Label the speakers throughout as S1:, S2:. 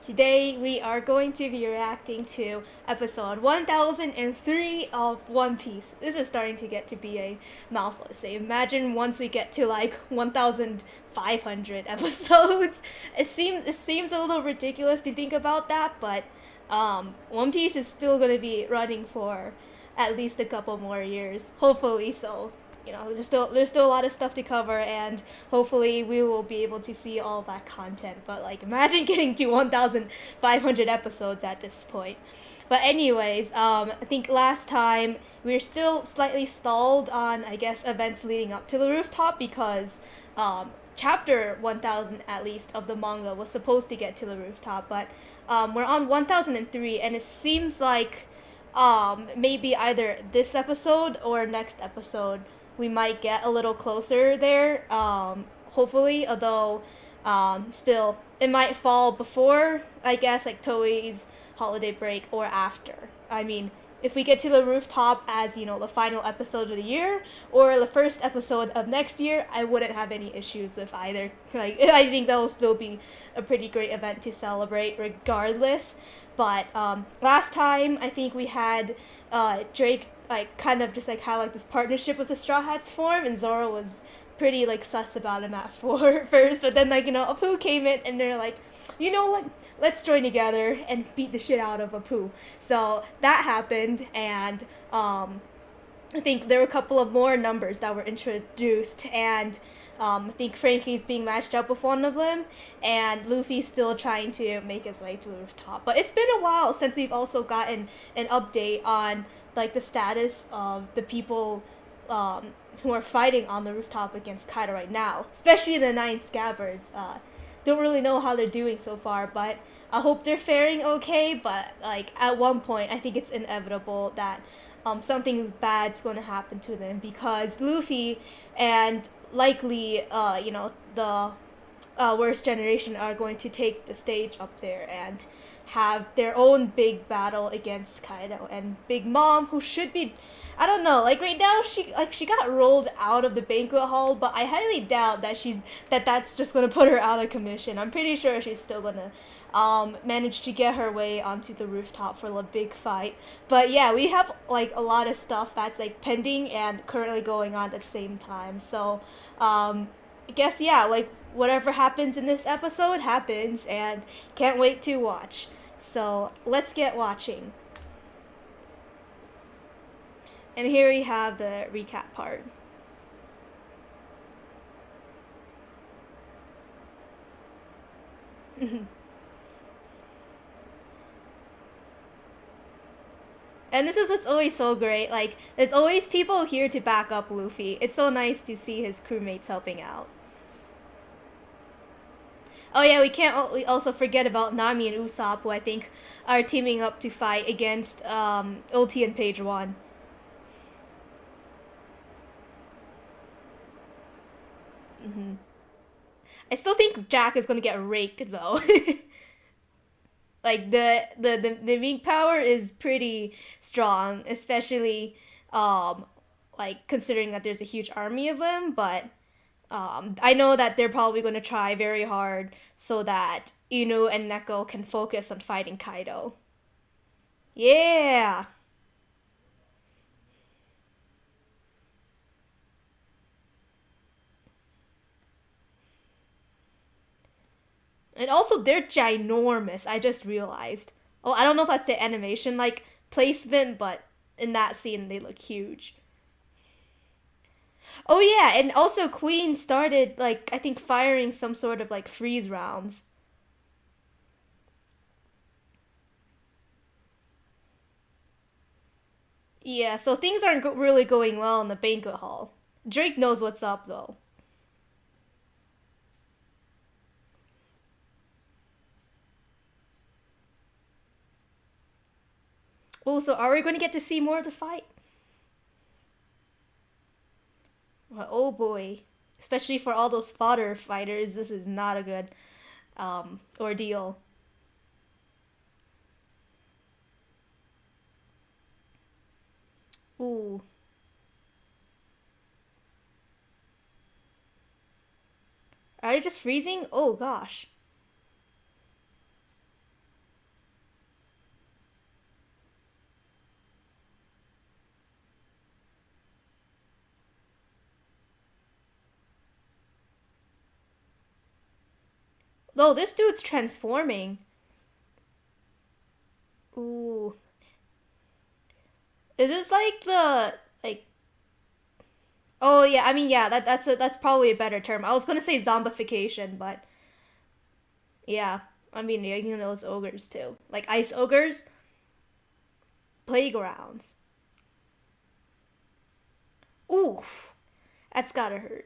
S1: Today we are going to be reacting to episode 1003 of One Piece. This is starting to get to be a mouthful to say. Imagine once we get to like 1500 episodes. It seems a little ridiculous to think about that, but One Piece is still going to be running for at least a couple more years. Hopefully so. There's still a lot of stuff to cover, and hopefully we will be able to see all that content. But like, imagine getting to 1500 episodes at this point. But anyways, I think last time we were still slightly stalled on, I guess, events leading up to the rooftop, because chapter 1000 at least of the manga was supposed to get to the rooftop, but we're on 1003, and it seems like maybe either this episode or next episode we might get a little closer there. Hopefully, although still it might fall before, I guess, like Toei's holiday break or after. I mean, if we get to the rooftop as, the final episode of the year or the first episode of next year, I wouldn't have any issues with either. Like, I think that will still be a pretty great event to celebrate regardless. But last time, I think we had Drake like kind of just like how like this partnership with the Straw Hats formed, and Zoro was pretty like sus about him at first, but then Apu came in and they're like, you know what? Let's join together and beat the shit out of Apu. So that happened, and I think there were a couple of more numbers that were introduced, and I think Frankie's being matched up with one of them, and Luffy's still trying to make his way to the rooftop. But it's been a while since we've also gotten an update on like the status of the people who are fighting on the rooftop against Kaido right now, especially the Nine Scabbards. Don't really know how they're doing so far, but I hope they're faring okay. But like at one point, I think it's inevitable that something bad's going to happen to them, because Luffy and likely the worst generation are going to take the stage up there and have their own big battle against Kaido and Big Mom, who should be, I don't know, like right now she got rolled out of the banquet hall, but I highly doubt that's just gonna put her out of commission. I'm pretty sure she's still gonna manage to get her way onto the rooftop for the big fight. But yeah, we have like a lot of stuff that's like pending and currently going on at the same time. So I guess, yeah, like whatever happens in this episode happens, and can't wait to watch. So let's get watching. And here we have the recap part. And this is what's always so great. Like, there's always people here to back up Luffy. It's so nice to see his crewmates helping out. Oh yeah, we can't also forget about Nami and Usopp, who I think are teaming up to fight against Ulti and Page One. Mm-hmm. I still think Jack is gonna get raked though. Like the mink power is pretty strong, especially like considering that there's a huge army of them. But I know that they're probably going to try very hard so that Inu and Neko can focus on fighting Kaido. Yeah. And also, they're ginormous. I just realized. Oh, I don't know if that's the animation like placement, but in that scene they look huge. Oh yeah, and also Queen started like I think firing some sort of like freeze rounds. Yeah, so things aren't really going well in the banquet hall. Drake knows what's up though. Oh, so are we going to get to see more of the fight? Well, oh boy, especially for all those fodder fighters, this is not a good ordeal. Ooh, are they just freezing? Oh gosh. Oh, this dude's transforming. Ooh. Is this like the like oh yeah, I mean yeah, that's probably a better term. I was gonna say zombification, but yeah. I mean yeah, you know those ogres too. Like ice ogres, playgrounds. Oof. That's gotta hurt.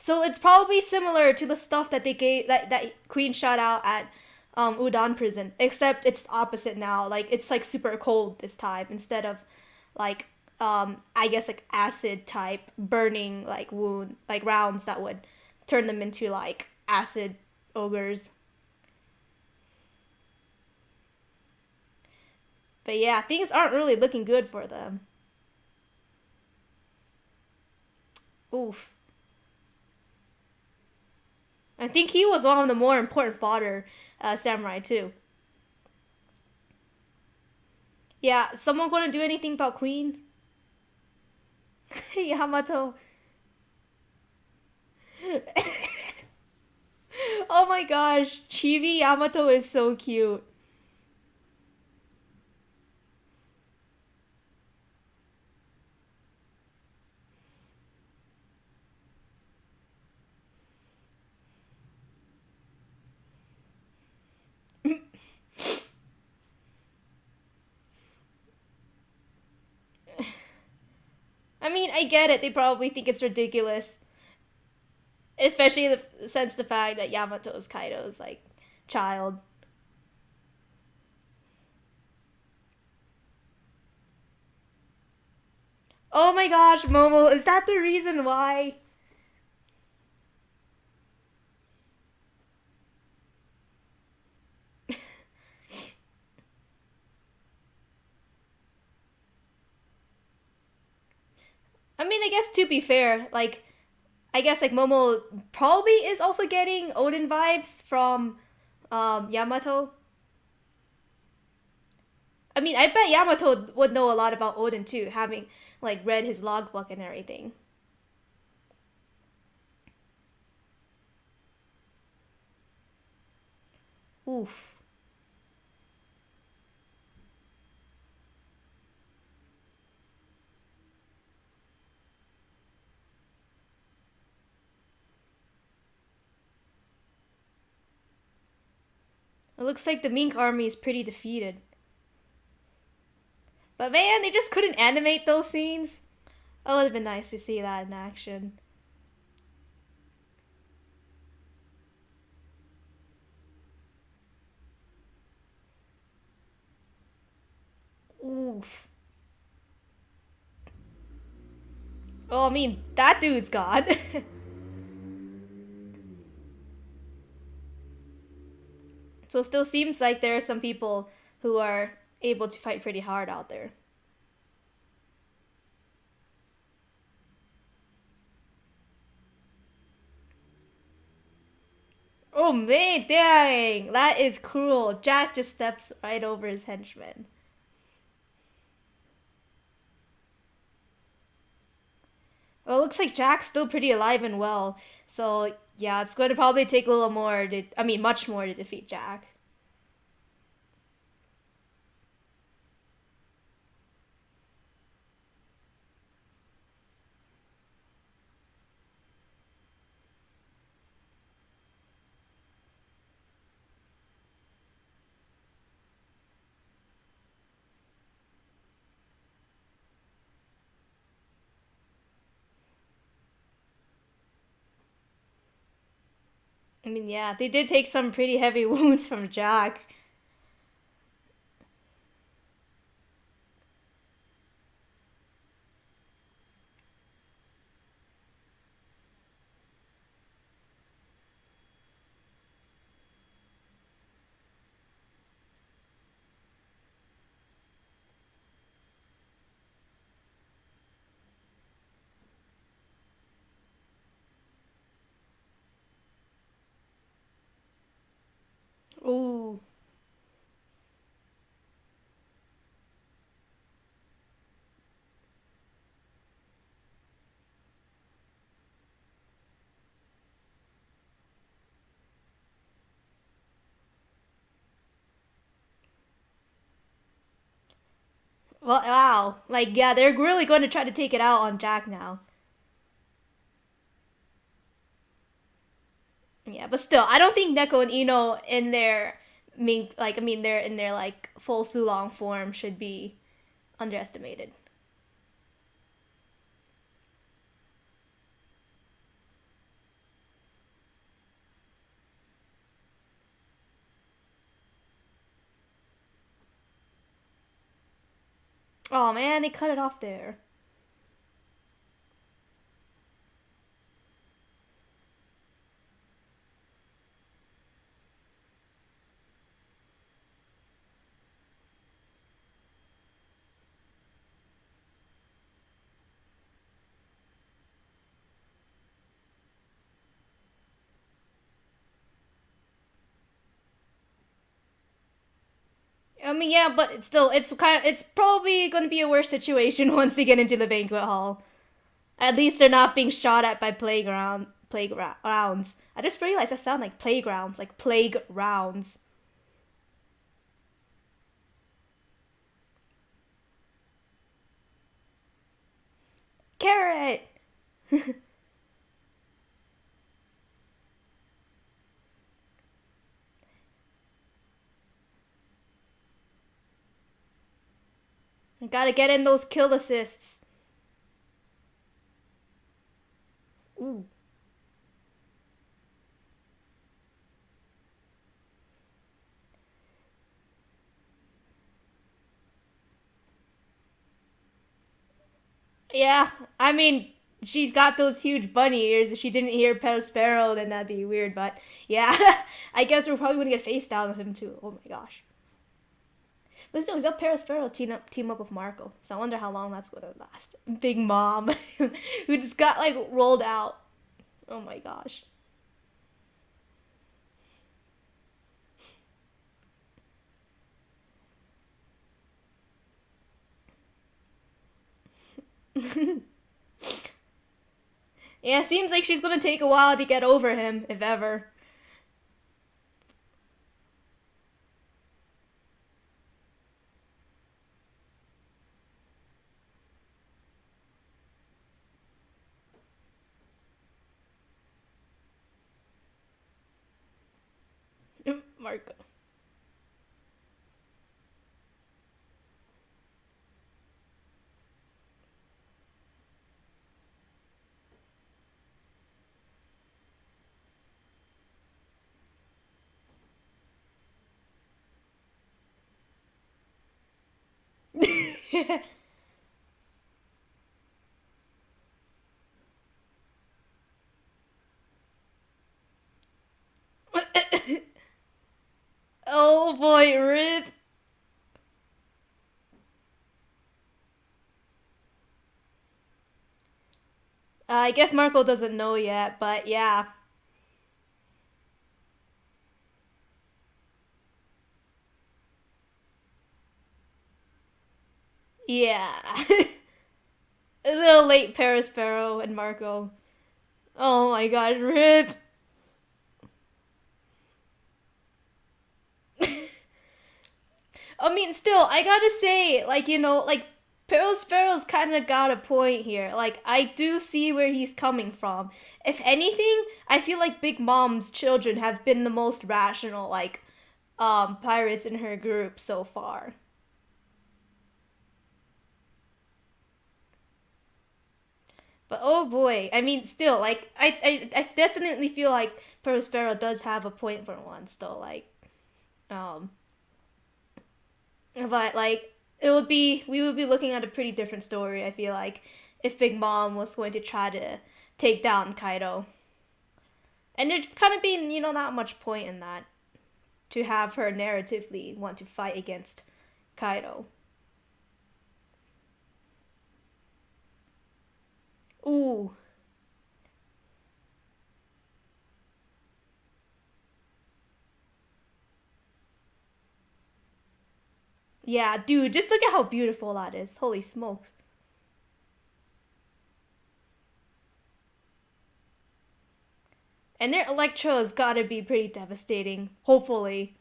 S1: So it's probably similar to the stuff that they gave that Queen shot out at Udon prison, except it's opposite now. Like it's like super cold this time instead of like I guess like acid type burning like wound like rounds that would turn them into like acid ogres. But yeah, things aren't really looking good for them. Oof. I think he was one of the more important fodder samurai too. Yeah, someone gonna do anything about Queen? Yamato. Oh my gosh, Chibi Yamato is so cute. I mean, I get it. They probably think it's ridiculous, especially since the fact that Yamato is Kaido's like child. Oh my gosh, Momo, is that the reason why? I mean, I guess to be fair, like I guess like Momo probably is also getting Odin vibes from Yamato. I mean, I bet Yamato would know a lot about Odin too, having like read his logbook and everything. Oof. It looks like the Mink army is pretty defeated. But man, they just couldn't animate those scenes. It would have been nice to see that in action. Oof. Oh, I mean, that dude's God. So it still seems like there are some people who are able to fight pretty hard out there. Oh man, dang! That is cruel. Jack just steps right over his henchman. Well, it looks like Jack's still pretty alive and well. So yeah, it's going to probably take a little more to, I mean, much more to defeat Jack. I mean, yeah, they did take some pretty heavy wounds from Jack. Ooh. Well, wow. Like, yeah, they're really going to try to take it out on Jack now. Yeah, but still, I don't think Neko and Ino in their they're in their like full Sulong form should be underestimated. Oh man, they cut it off there. I mean, yeah, but it's still, it's probably going to be a worse situation once they get into the banquet hall. At least they're not being shot at by playgrounds. I just realized that sound like playgrounds, like plague rounds. Carrot. Gotta get in those kill assists. Ooh. Yeah, I mean, she's got those huge bunny ears. If she didn't hear Sparrow, then that'd be weird. But yeah, I guess we're probably gonna get face down with him too. Oh my gosh. But still, he's up Sparrow team up with Marco. So I wonder how long that's gonna last. Big Mom, who just got like rolled out. Oh my gosh. Yeah, seems like she's gonna take a while to get over him, if ever. Marco. Oh boy, rip. I guess Marco doesn't know yet, but yeah. Yeah. A little late Sparrow and Marco. Oh my god, rip. I mean, still, I gotta say, like, like, Sparrow's kind of got a point here. Like, I do see where he's coming from. If anything, I feel like Big Mom's children have been the most rational, like, pirates in her group so far. But oh boy, I mean, still, like, I definitely feel like Sparrow does have a point for once, though. Like, um, but like, we would be looking at a pretty different story. I feel like if Big Mom was going to try to take down Kaido, and there's kind of been not much point in that to have her narratively want to fight against Kaido. Ooh, yeah, dude, just look at how beautiful that is. Holy smokes. And their Electro has gotta be pretty devastating. Hopefully.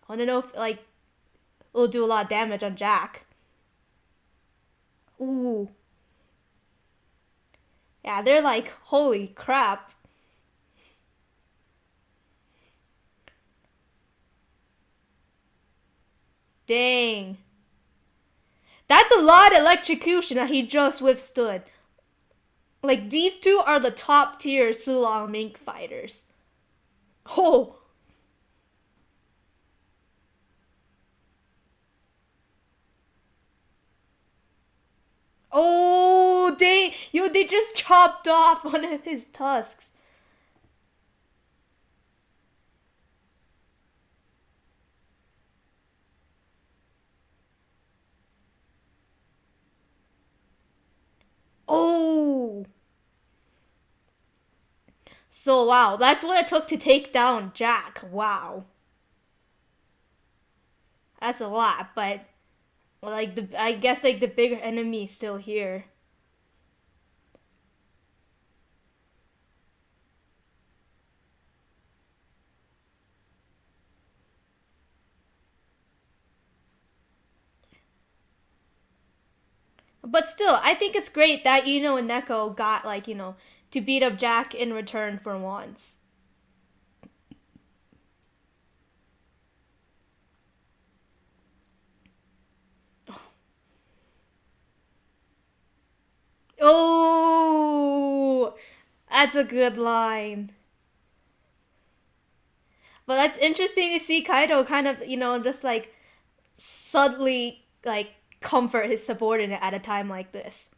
S1: I don't know if, like, it'll do a lot of damage on Jack. Ooh. Yeah, they're like, holy crap. Dang. That's a lot of electrocution that he just withstood. Like, these two are the top tier Sulong Mink fighters. Oh. Oh, they just chopped off one of his tusks. Oh. So wow, that's what it took to take down Jack. Wow. That's a lot, but like the I guess like the bigger enemy is still here. But still, I think it's great that and Neko got like, to beat up Jack in return for once. Oh, that's a good line. But that's interesting to see Kaido kind of, just like subtly like comfort his subordinate at a time like this.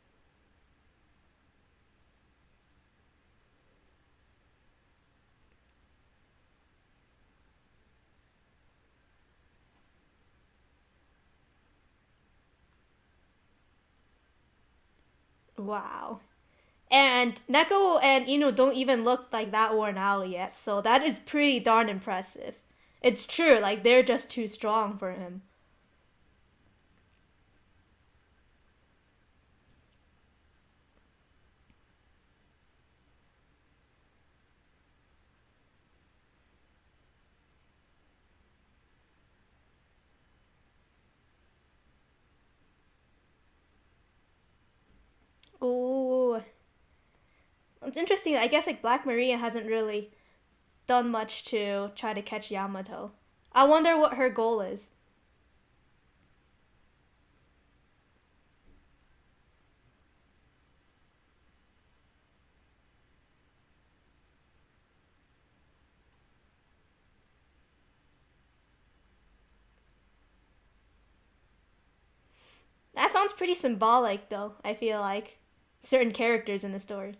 S1: Wow. And Neko and Inu don't even look like that worn out yet, so that is pretty darn impressive. It's true, like they're just too strong for him. Ooh, it's interesting. I guess like Black Maria hasn't really done much to try to catch Yamato. I wonder what her goal is. That sounds pretty symbolic, though. I feel like certain characters in the story.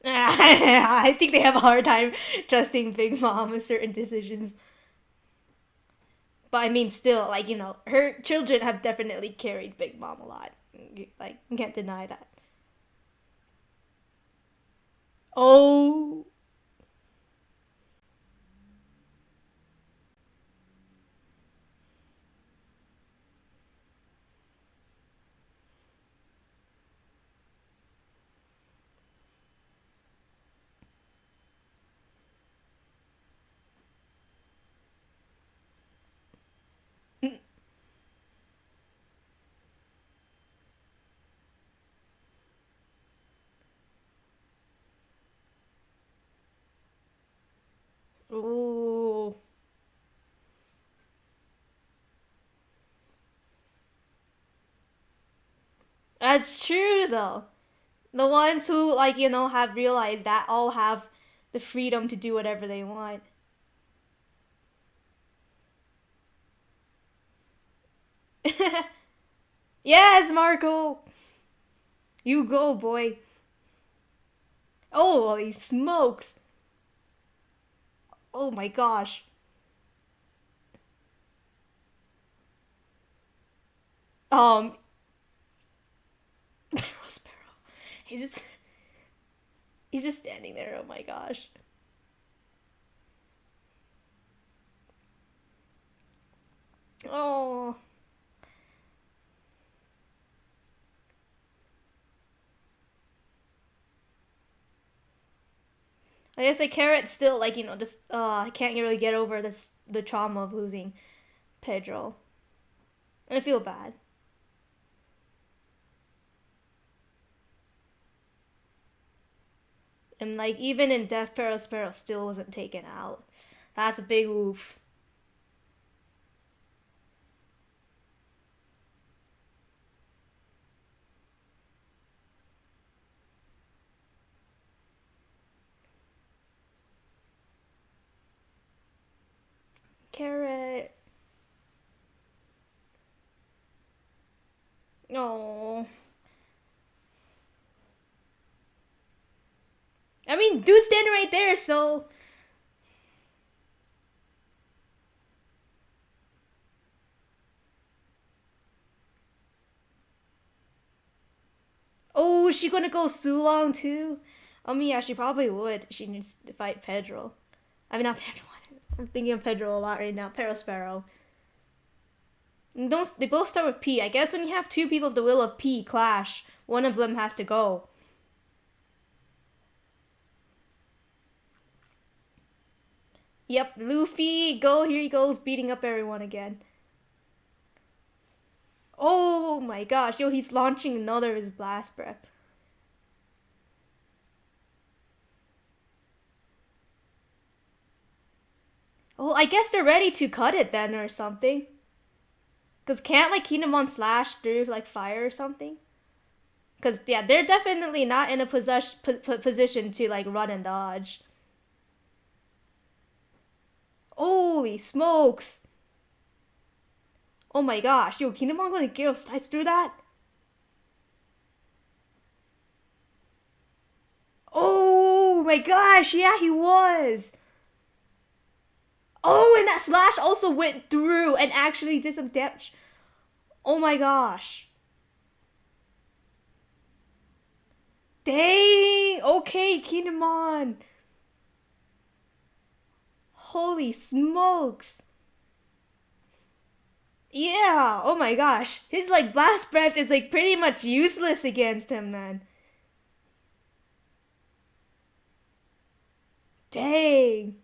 S1: I think they have a hard time trusting Big Mom with certain decisions. But I mean, still, like, her children have definitely carried Big Mom a lot. Like, you can't deny that. Oh. Ooh. That's true, though. The ones who, like, have realized that all have the freedom to do whatever they want. Yes, Marco! You go, boy. Oh, he smokes. Oh my gosh. Um, Sparrow. He's just he's just standing there. Oh my gosh. Oh. I guess like Carrot still like just can't really get over this the trauma of losing Pedro. I feel bad. And like even in Death Sparrow still wasn't taken out. That's a big oof. Carrot. Oh. I mean, dude's standing right there, so. Oh, is she gonna go Sulong too? I mean, yeah, she probably would. She needs to fight Pedro. I mean, not Pedro. I'm thinking of Pedro a lot right now. Pedro Sparrow. And don't they both start with P? I guess when you have two people of the will of P clash, one of them has to go. Yep, Luffy, go. Here he goes, beating up everyone again. Oh my gosh, yo, he's launching another of his blast breath. Oh, I guess they're ready to cut it then or something. Cause can't like Kinemon slash through like fire or something? Cause yeah, they're definitely not in a position to like run and dodge. Holy smokes! Oh my gosh, yo, Kinemon gonna Gale slice through that? Oh my gosh, yeah, he was. Oh, and that slash also went through and actually did some damage. Oh my gosh. Dang! Okay, Kinemon. Holy smokes. Yeah, oh my gosh. His like blast breath is like pretty much useless against him then. Dang.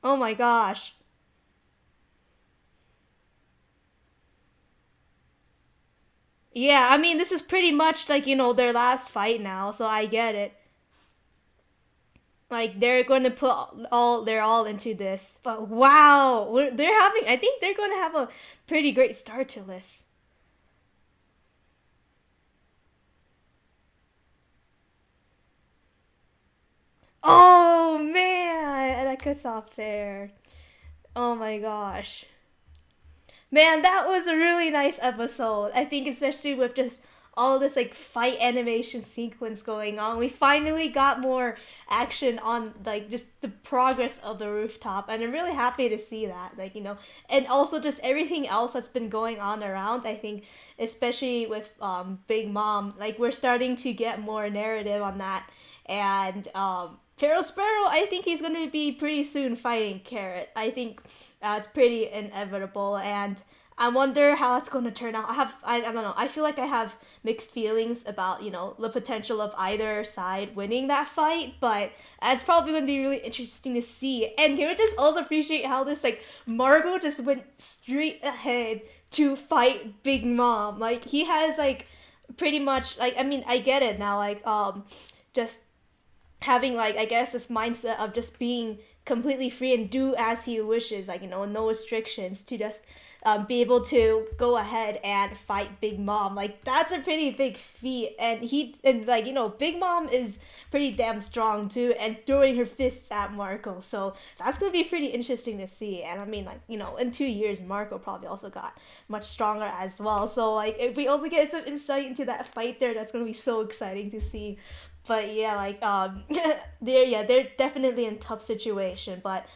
S1: Oh my gosh. Yeah, I mean this is pretty much like, their last fight now, so I get it. Like they're going to put all their all into this. But wow, they're having I think they're going to have a pretty great start to this. Oh man, that cuts off there. Oh my gosh. Man, that was a really nice episode. I think especially with just all this like fight animation sequence going on, we finally got more action on like just the progress of the rooftop, and I'm really happy to see that. And also just everything else that's been going on around. I think especially with Big Mom, like we're starting to get more narrative on that, and Pharaoh Sparrow, I think he's going to be pretty soon fighting Carrot. I think it's pretty inevitable, and I wonder how it's going to turn out. I don't know. I feel like I have mixed feelings about the potential of either side winning that fight, but it's probably going to be really interesting to see. And can we just also appreciate how this like Margot just went straight ahead to fight Big Mom. Like he has like pretty much like I mean I get it now like just having like I guess this mindset of just being completely free and do as he wishes, like no restrictions to just be able to go ahead and fight Big Mom. Like that's a pretty big feat, and like Big Mom is pretty damn strong too, and throwing her fists at Marco. So that's gonna be pretty interesting to see. And I mean, like in 2 years, Marco probably also got much stronger as well. So like if we also get some insight into that fight there, that's gonna be so exciting to see. But yeah, like they're definitely in a tough situation, but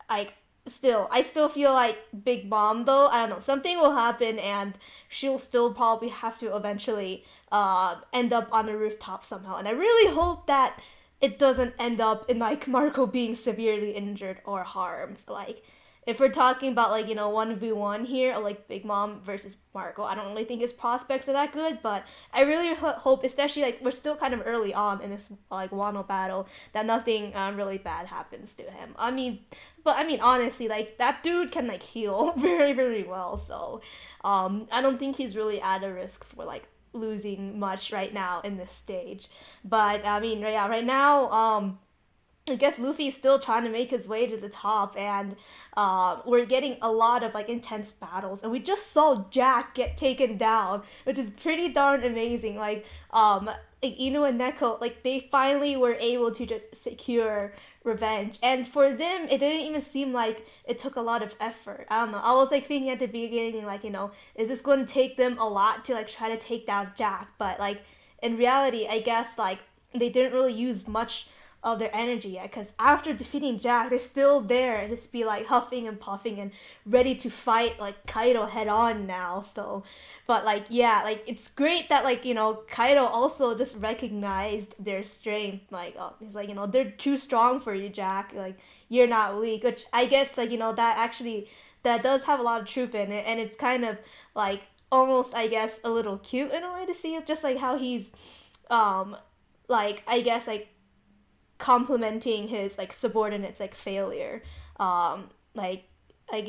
S1: like still, I still feel like Big Mom though. I don't know, something will happen, and she'll still probably have to eventually end up on the rooftop somehow. And I really hope that it doesn't end up in like Marco being severely injured or harmed. Like, if we're talking about like 1v1 here, or like Big Mom versus Marco, I don't really think his prospects are that good. But I really hope, especially like we're still kind of early on in this like Wano battle, that nothing really bad happens to him. I mean honestly, like that dude can like heal very very well. So I don't think he's really at a risk for like losing much right now in this stage. But I mean, yeah, right now, I guess Luffy's still trying to make his way to the top, and we're getting a lot of like intense battles, and we just saw Jack get taken down, which is pretty darn amazing. Like Inu and Neko, like they finally were able to just secure revenge, and for them, it didn't even seem like it took a lot of effort. I don't know. I was like thinking at the beginning, like is this going to take them a lot to like try to take down Jack? But like in reality, I guess like they didn't really use much of their energy yet, because after defeating Jack, they're still there and just be like huffing and puffing and ready to fight like Kaido head on now. So, but like yeah, like it's great that like Kaido also just recognized their strength. Like he's like they're too strong for you, Jack. Like you're not weak, which I guess like that actually that does have a lot of truth in it, and it's kind of like almost I guess a little cute in a way to see it, just like how he's um like I guess like complimenting his like subordinates like failure, um like I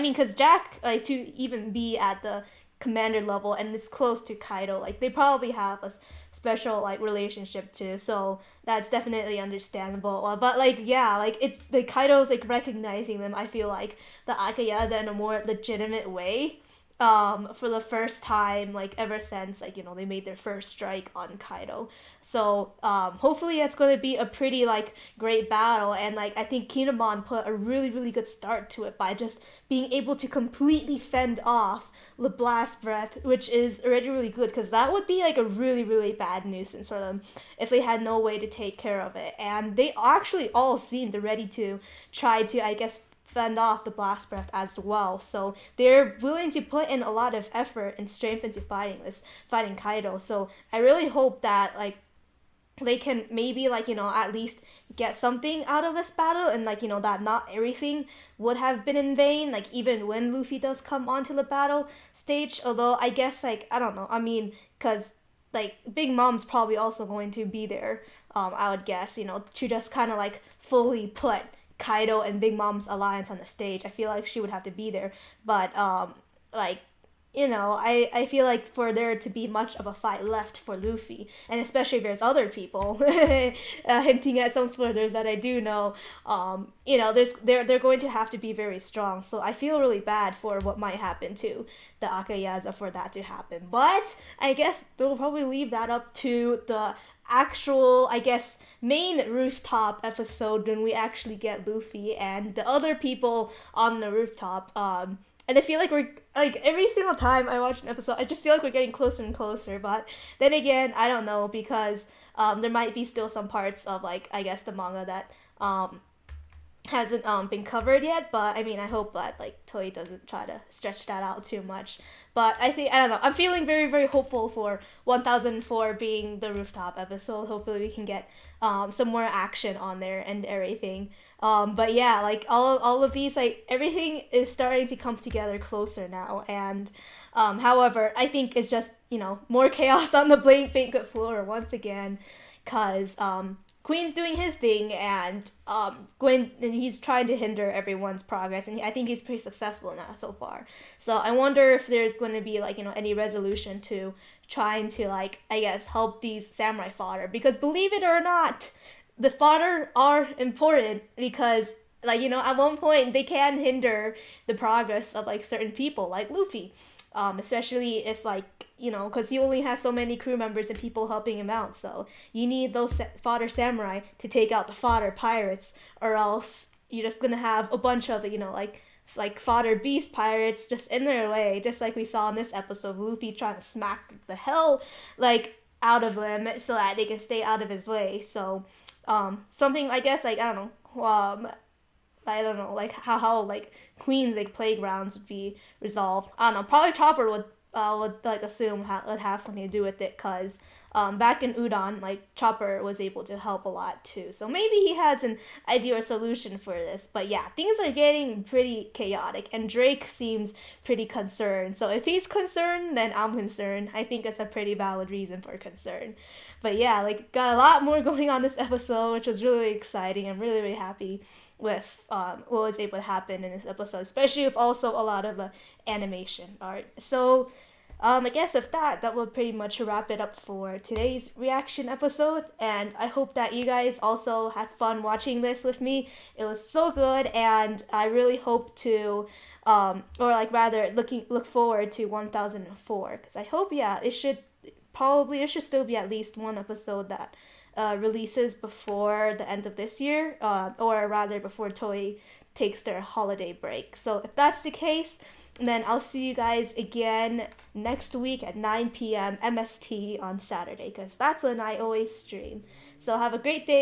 S1: mean because Jack, like to even be at the commander level and this close to Kaido, like they probably have a special like relationship too, so that's definitely understandable. But like yeah, like it's the Kaido's like recognizing them, I feel like the Akayaza in a more legitimate way, for the first time like ever since like they made their first strike on Kaido. So hopefully it's going to be a pretty like great battle, and like I think Kinemon put a really really good start to it by just being able to completely fend off the blast breath, which is already really good, because that would be like a really really bad nuisance for them if they had no way to take care of it. And they actually all seemed ready to try to I guess fend off the blast breath as well. So they're willing to put in a lot of effort and strength into fighting Kaido. So I really hope that like they can maybe like at least get something out of this battle, and like that not everything would have been in vain, like even when Luffy does come onto the battle stage. Although I guess like I don't know, I mean because like Big Mom's probably also going to be there, I would guess, to just kind of like fully put Kaido and Big Mom's alliance on the stage. I feel like she would have to be there. But like I feel like for there to be much of a fight left for Luffy, and especially if there's other people hinting at some spoilers that I do know, they're going to have to be very strong. So I feel really bad for what might happen to the Akayaza for that to happen. But I guess we'll probably leave that up to the actual, I guess, main rooftop episode when we actually get Luffy and the other people on the rooftop. And I feel like we're like every single time I watch an episode, I just feel like we're getting closer and closer. But then again, I don't know, because there might be still some parts of like I guess the manga that hasn't been covered yet. But I mean, I hope that like Toei doesn't try to stretch that out too much. But I think I don't know. I'm feeling very very hopeful for 1004 being the rooftop episode. Hopefully we can get some more action on there and everything. But yeah, like all of these, like everything is starting to come together closer now. And however, I think it's just more chaos on the banquet floor once again, cause Queen's doing his thing, and Gwen, and he's trying to hinder everyone's progress, and I think he's pretty successful in that so far. So I wonder if there's going to be like any resolution to trying to like I guess help these samurai fodder, because believe it or not, the fodder are important, because like at one point they can hinder the progress of like certain people like Luffy, especially if like because he only has so many crew members and people helping him out. So you need those fodder samurai to take out the fodder pirates, or else you're just gonna have a bunch of like fodder beast pirates just in their way, just like we saw in this episode, Luffy trying to smack the hell like out of them so that they can stay out of his way. So something I guess like I don't know, I don't know, like how like Queens like playgrounds would be resolved. I don't know. Probably Chopper would like assume would have something to do with it, cause back in Udon, like Chopper was able to help a lot too. So maybe he has an idea or solution for this. But yeah, things are getting pretty chaotic, and Drake seems pretty concerned. So if he's concerned, then I'm concerned. I think it's a pretty valid reason for concern. But yeah, like got a lot more going on this episode, which was really exciting. I'm really really happy with what was able to happen in this episode, especially with also a lot of animation art. So I guess with that, that will pretty much wrap it up for today's reaction episode. And I hope that you guys also had fun watching this with me. It was so good, and I really hope to, or like rather, look forward to 1004, because I hope, yeah, it should still be at least one episode that releases before the end of this year, or rather before Toei takes their holiday break. So if that's the case, then I'll see you guys again next week at 9 p.m. MST on Saturday, because that's when I always stream. So have a great day.